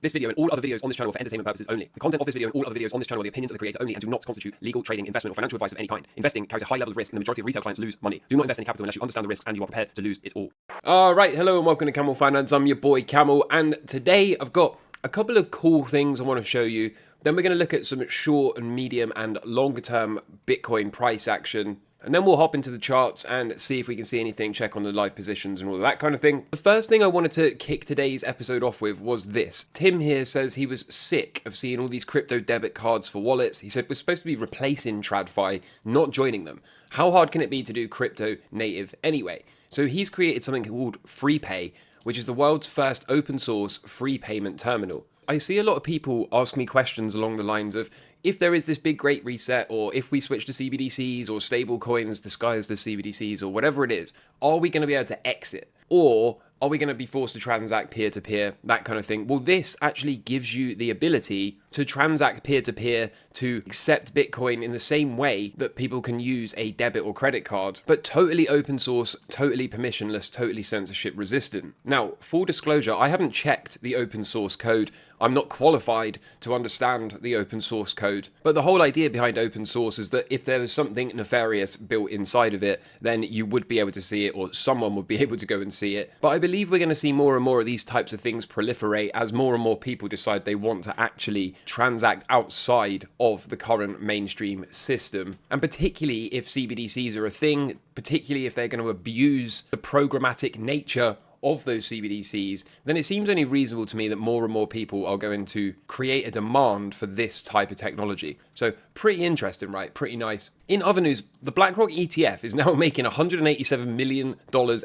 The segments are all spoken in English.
This video and all other videos on this channel are for entertainment purposes only. The content of this video and all other videos on this channel are the opinions of the creator only and do not constitute legal, trading, investment, or financial advice of any kind. Investing carries a high level of risk and the majority of retail clients lose money. Do not invest any capital unless you understand the risks and you are prepared to lose it all. Alright, hello and welcome to Camel Finance. I'm your boy Camel, and today I've got a couple of cool things I want to show you. Then we're going to look at some short and medium and longer term Bitcoin price action. And then we'll hop into the charts and see if we can see anything, check on the live positions and all of that kind of thing. The first thing I wanted to kick today's episode off with was this. Tim here says he was sick of seeing all these crypto debit cards for wallets. He said we're supposed to be replacing TradFi, not joining them. How hard can it be to do crypto native anyway? So he's created something called FreePay, which is the world's first open source free payment terminal. I see a lot of people ask me questions along the lines of, if there is this big great reset, or if we switch to CBDCs or stable coins disguised as CBDCs or whatever it is, are we going to be able to exit? Or are we going to be forced to transact peer-to-peer, that kind of thing? Well, this actually gives you the ability to transact peer-to-peer, to accept Bitcoin in the same way that people can use a debit or credit card, but totally open source, totally permissionless, totally censorship resistant. Now, full disclosure, I haven't checked the open source code. I'm not qualified to understand the open source code, but the whole idea behind open source is that if there was something nefarious built inside of it, then you would be able to see it, or someone would be able to go and see it. But I believe we're going to see more and more of these types of things proliferate as more and more people decide they want to actually transact outside of the current mainstream system. And particularly if CBDCs are a thing, particularly if they're going to abuse the programmatic nature of those CBDCs, then it seems only reasonable to me that more and more people are going to create a demand for this type of technology. So pretty interesting, right? Pretty nice. In other news, the Blackrock ETF is now making $187 million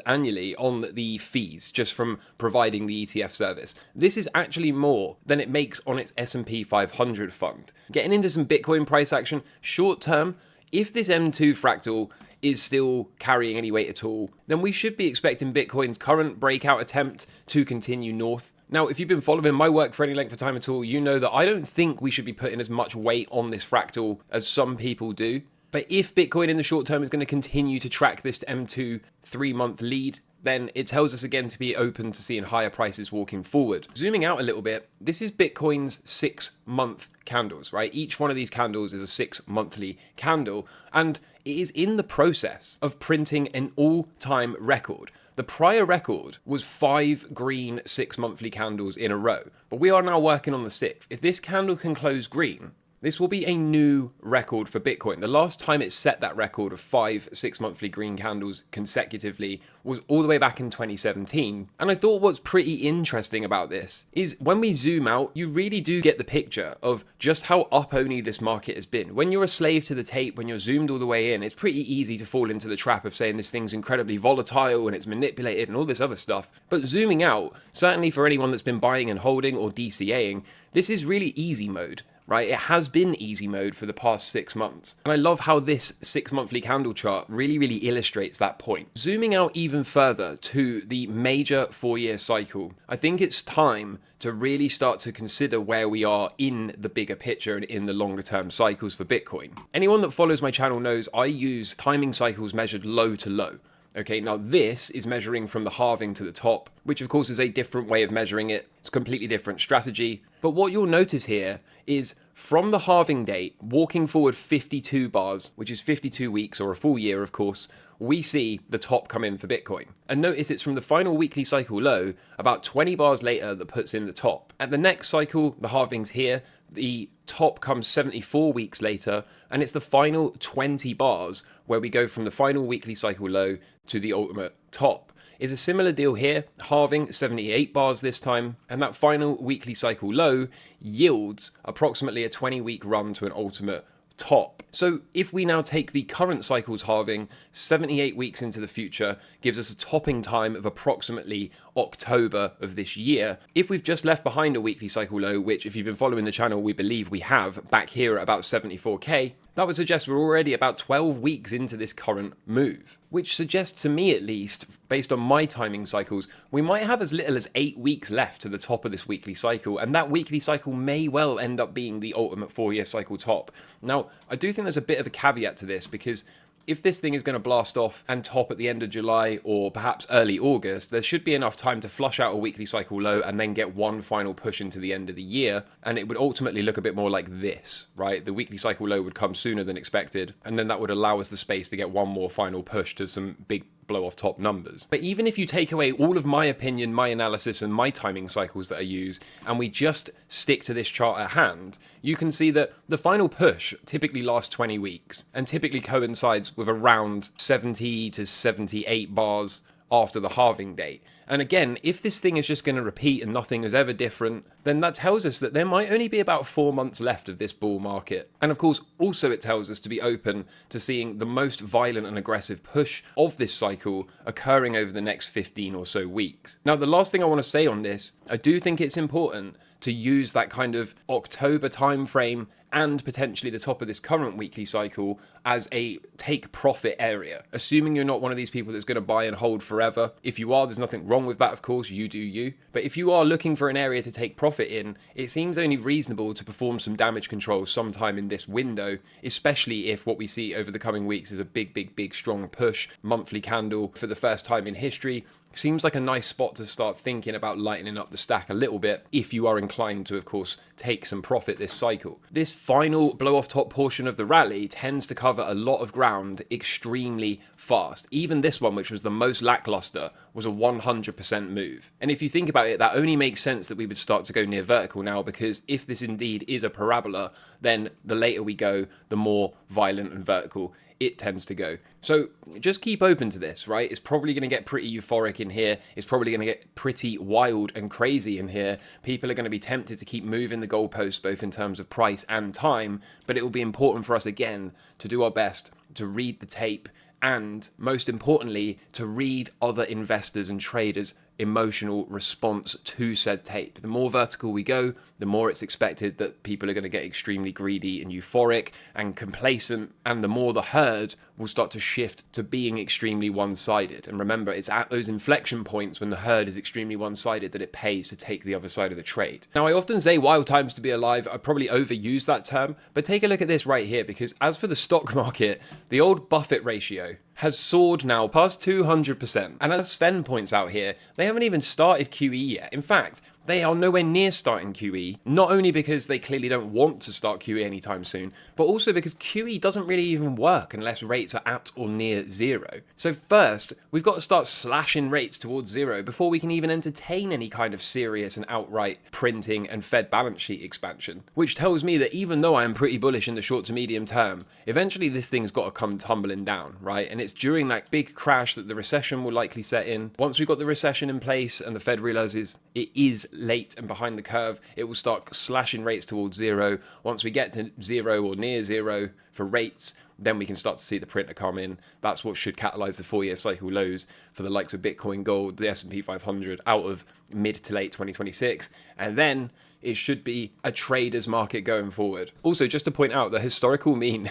annually on the fees just from providing the ETF service. This is actually more than it makes on its S&P 500 fund. Getting into some Bitcoin price action, short term, if this M2 fractal is still carrying any weight at all, then we should be expecting Bitcoin's current breakout attempt to continue north. Now, if you've been following my work for any length of time at all, you know that I don't think we should be putting as much weight on this fractal as some people do. But if Bitcoin in the short term is going to continue to track this M2 3-month lead, then it tells us again to be open to seeing higher prices walking forward. Zooming out a little bit, this is Bitcoin's 6-month candles, right? Each one of these candles is a 6-monthly candle, and it is in the process of printing an all-time record. The prior record was 5 green 6-monthly candles in a row, but we are now working on the 6th. If this candle can close green, this will be a new record for Bitcoin. The last time it set that record of 5 6-monthly green candles consecutively was all the way back in 2017. And I thought what's pretty interesting about this is when we zoom out, you really do get the picture of just how up-only this market has been. When you're a slave to the tape, when you're zoomed all the way in, it's pretty easy to fall into the trap of saying this thing's incredibly volatile and it's manipulated and all this other stuff. But zooming out, certainly for anyone that's been buying and holding or DCAing, this is really easy mode. Right, it has been easy mode for the past 6 months. And I love how this 6-monthly candle chart really illustrates that point. Zooming out even further to the major 4-year cycle, I think it's time to really start to consider where we are in the bigger picture and in the longer term cycles for Bitcoin. Anyone that follows my channel knows I use timing cycles measured low to low. Okay, now this is measuring from the halving to the top, which of course is a different way of measuring it. It's a completely different strategy. But what you'll notice here is from the halving date, walking forward 52 bars, which is 52 weeks or a full year, of course, we see the top come in for Bitcoin. And notice it's from the final weekly cycle low, about 20 bars later, that puts in the top. At the next cycle, the halving's here, the top comes 74 weeks later, and it's the final 20 bars where we go from the final weekly cycle low to the ultimate top. Is a similar deal here, halving 78 bars this time, and that final weekly cycle low yields approximately a 20-week run to an ultimate top. So if we now take the current cycle's halving 78 weeks into the future, gives us a topping time of approximately October of this year. If we've just left behind a weekly cycle low, which if you've been following the channel, we believe we have back here at about 74k, that would suggest we're already about 12 weeks into this current move, which suggests to me at least, based on my timing cycles, we might have as little as 8 weeks left to the top of this weekly cycle, and that weekly cycle may well end up being the ultimate 4-year cycle top. Now, I do think there's a bit of a caveat to this because if this thing is going to blast off and top at the end of July or perhaps early August, there should be enough time to flush out a weekly cycle low and then get one final push into the end of the year. And it would ultimately look a bit more like this, right? The weekly cycle low would come sooner than expected. And then that would allow us the space to get one more final push to some big blow off top numbers. But even if you take away all of my opinion, my analysis, and my timing cycles that I use, and we just stick to this chart at hand, you can see that the final push typically lasts 20 weeks and typically coincides with around 70 to 78 bars after the halving date. And again, if this thing is just going to repeat and nothing is ever different, then that tells us that there might only be about 4 months left of this bull market. And of course, also it tells us to be open to seeing the most violent and aggressive push of this cycle occurring over the next 15 or so weeks. Now, the last thing I want to say on this, I do think it's important to use that kind of October timeframe and potentially the top of this current weekly cycle as a take profit area. Assuming you're not one of these people that's going to buy and hold forever. If you are, there's nothing wrong with that, of course, you do you. But if you are looking for an area to take profit in, it seems only reasonable to perform some damage control sometime in this window, especially if what we see over the coming weeks is a big, strong push, monthly candle for the first time in history. Seems like a nice spot to start thinking about lightening up the stack a little bit if you are inclined to, of course, take some profit this cycle. This final blow off top portion of the rally tends to cover a lot of ground extremely fast. Even this one, which was the most lackluster, was a 100% move. And if you think about it, that only makes sense that we would start to go near vertical now, because if this indeed is a parabola, then the later we go, the more violent and vertical it tends to go. So just keep open to this, right? It's probably going to get pretty euphoric in here. It's probably going to get pretty wild and crazy in here. People are going to be tempted to keep moving the goalposts, both in terms of price and time. But it will be important for us, again, to do our best to read the tape and, most importantly, to read other investors and traders' emotional response to said tape. The more vertical we go, the more it's expected that people are going to get extremely greedy and euphoric and complacent, and the more the herd will start to shift to being extremely one-sided. And remember, it's at those inflection points when the herd is extremely one-sided that it pays to take the other side of the trade. Now, I often say wild times to be alive. I probably overuse that term, but take a look at this right here, because as for the stock market, the old Buffett ratio has soared now past 200%. And as Sven points out here, they haven't even started QE yet. In fact, they are nowhere near starting QE, not only because they clearly don't want to start QE anytime soon, but also because QE doesn't really even work unless rates are at or near zero. So first, we've got to start slashing rates towards zero before we can even entertain any kind of serious and outright printing and Fed balance sheet expansion. Which tells me that even though I am pretty bullish in the short to medium term, eventually this thing's got to come tumbling down, right? And it's during that big crash that the recession will likely set in. Once we've got the recession in place and the Fed realizes it is late and behind the curve, it will start slashing rates towards zero. Once we get to zero or near zero for rates, then we can start to see the printer come in. That's what should catalyze the 4-year cycle lows for the likes of Bitcoin, gold, the S&P 500 out of mid to late 2026. And then it should be a trader's market going forward. Also, just to point out, the historical mean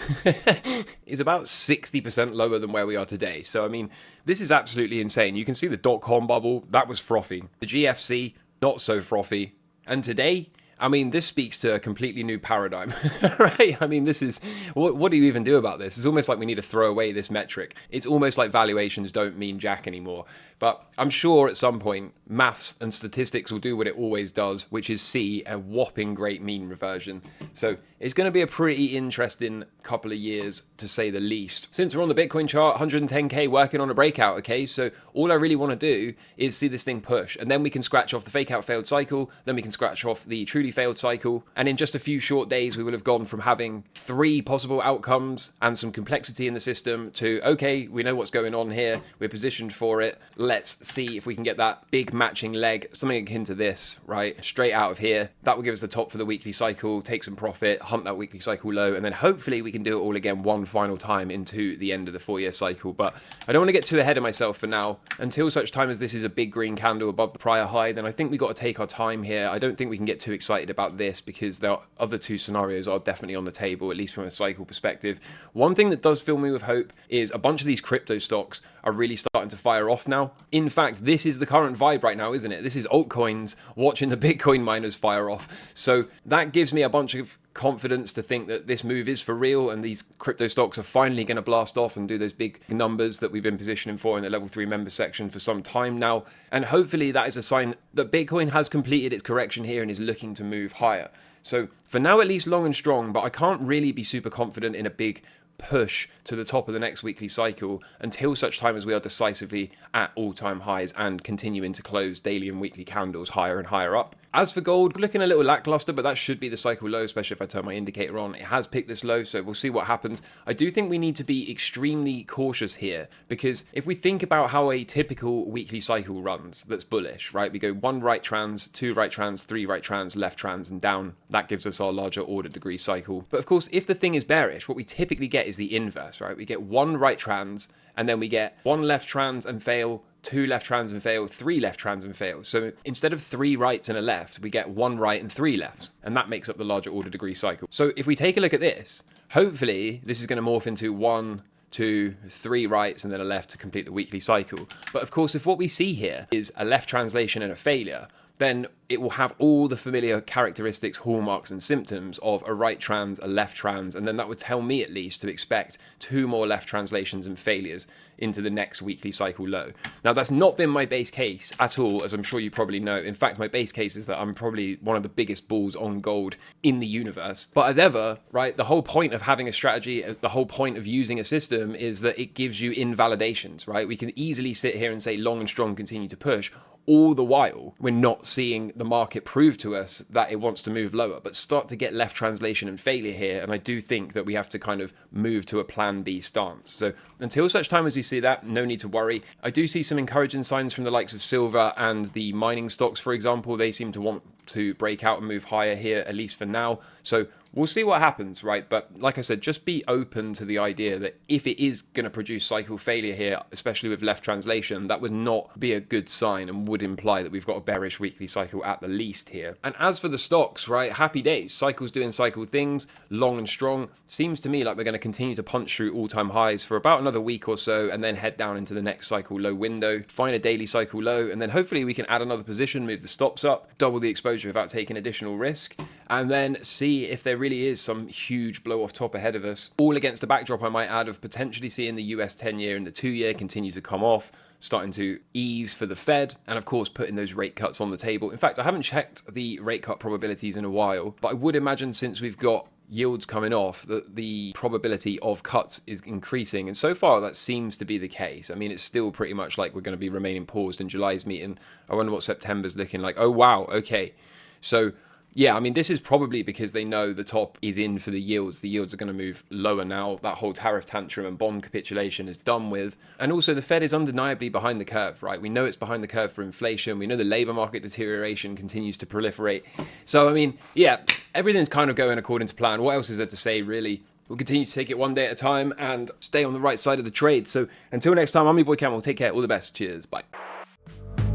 is about 60% lower than where we are today. So, I mean, this is absolutely insane. You can see the dot-com bubble, that was frothy. The GFC, not so frothy. And today, I mean, this speaks to a completely new paradigm, right? I mean, this is, what do you even do about this? It's almost like we need to throw away this metric. It's almost like valuations don't mean jack anymore. But I'm sure at some point, maths and statistics will do what it always does, which is see a whopping great mean reversion. So it's going to be a pretty interesting couple of years, to say the least. Since we're on the Bitcoin chart, 110K working on a breakout, okay? So all I really want to do is see this thing push, and then we can scratch off the fake out failed cycle, then we can scratch off the truly failed cycle, and in just a few short days, we will have gone from having 3 possible outcomes and some complexity in the system to, okay, we know what's going on here, we're positioned for it, let's see if we can get that big matching leg, something akin to this, right? Straight out of here. That will give us the top for the weekly cycle, take some profit, hunt that weekly cycle low, and then hopefully we can do it all again one final time into the end of the 4-year cycle. But I don't want to get too ahead of myself for now. Until such time as this is a big green candle above the prior high, then I think we've got to take our time here. I don't think we can get too excited about this because the other 2 scenarios are definitely on the table, at least from a cycle perspective. One thing that does fill me with hope is a bunch of these crypto stocks are really starting to fire off now. In fact, this is the current vibe right now, isn't it? This is altcoins watching the Bitcoin miners fire off. So that gives me a bunch of confidence to think that this move is for real and these crypto stocks are finally going to blast off and do those big numbers that we've been positioning for in the level 3 member section for some time now. And hopefully that is a sign that Bitcoin has completed its correction here and is looking to move higher. So for now, at least long and strong, but I can't really be super confident in a big push to the top of the next weekly cycle until such time as we are decisively at all-time highs and continuing to close daily and weekly candles higher and higher up. As for gold, looking a little lackluster, but that should be the cycle low, especially if I turn my indicator on. It has picked this low, so we'll see what happens. I do think we need to be extremely cautious here, because if we think about how a typical weekly cycle runs that's bullish, right? We go 1 right trans, 2 right trans, 3 right trans, left trans, and down. That gives us our larger order degree cycle. But of course, if the thing is bearish, what we typically get is the inverse, right? We get 1 right trans, and then we get 1 left trans and fail, 2 left trans and fail, 3 left trans and fail. So instead of 3 rights and a left, we get 1 right and 3 lefts. And that makes up the larger order degree cycle. So if we take a look at this, hopefully this is going to morph into 1, 2, 3 rights and then a left to complete the weekly cycle. But of course, if what we see here is a left translation and a failure, then it will have all the familiar characteristics, hallmarks, and symptoms of a right trans, a left trans, and then that would tell me at least to expect 2 more left translations and failures into the next weekly cycle low. Now, that's not been my base case at all, as I'm sure you probably know. In fact, my base case is that I'm probably one of the biggest bulls on gold in the universe. But as ever, right, the whole point of having a strategy, the whole point of using a system is that it gives you invalidations, right? We can easily sit here and say long and strong continue to push, all the while we're not seeing the market prove to us that it wants to move lower, but start to get left translation and failure here. And I do think that we have to kind of move to a plan B stance. So until such time as we see that, no need to worry. I do see some encouraging signs from the likes of silver and the mining stocks, for example. They seem to want to break out and move higher here, at least for now. So we'll see what happens, right? But like I said, just be open to the idea that if it is going to produce cycle failure here, especially with left translation, that would not be a good sign and would imply that we've got a bearish weekly cycle at the least here. And as for the stocks, right, happy days. Cycle's doing cycle things, long and strong. Seems to me like we're going to continue to punch through all-time highs for about another week or so and then head down into the next cycle low window, find a daily cycle low, and then hopefully we can add another position, move the stops up, double the exposure without taking additional risk, and then see if there really is some huge blow off top ahead of us, all against a backdrop, I might add, of potentially seeing the US 10-year and the 2-year continue to come off, starting to ease for the Fed, and of course putting those rate cuts on the table. In fact, I haven't checked the rate cut probabilities in a while, but I would imagine since we've got yields coming off that the probability of cuts is increasing, and so far that seems to be the case. I mean, it's still pretty much like we're going to be remaining paused in July's meeting. I wonder what September's looking like. Oh wow, okay. So yeah, I mean, this is probably because they know the top is in for the yields. The yields are going to move lower now. That whole tariff tantrum and bond capitulation is done with. And also the Fed is undeniably behind the curve, right? We know it's behind the curve for inflation. We know the labor market deterioration continues to proliferate. So, I mean, yeah, everything's kind of going according to plan. What else is there to say, really? We'll continue to take it one day at a time and stay on the right side of the trade. So until next time, I'm your boy Camel. Take care. All the best. Cheers. Bye.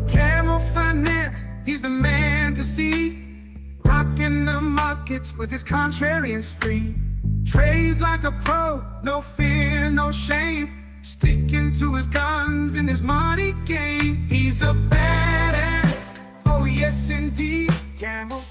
Camel Finance, he's the man to see. Rocking the markets with his contrarian spree. Trades like a pro, no fear, no shame. Sticking to his guns in his money game. He's a badass, oh yes indeed. Camel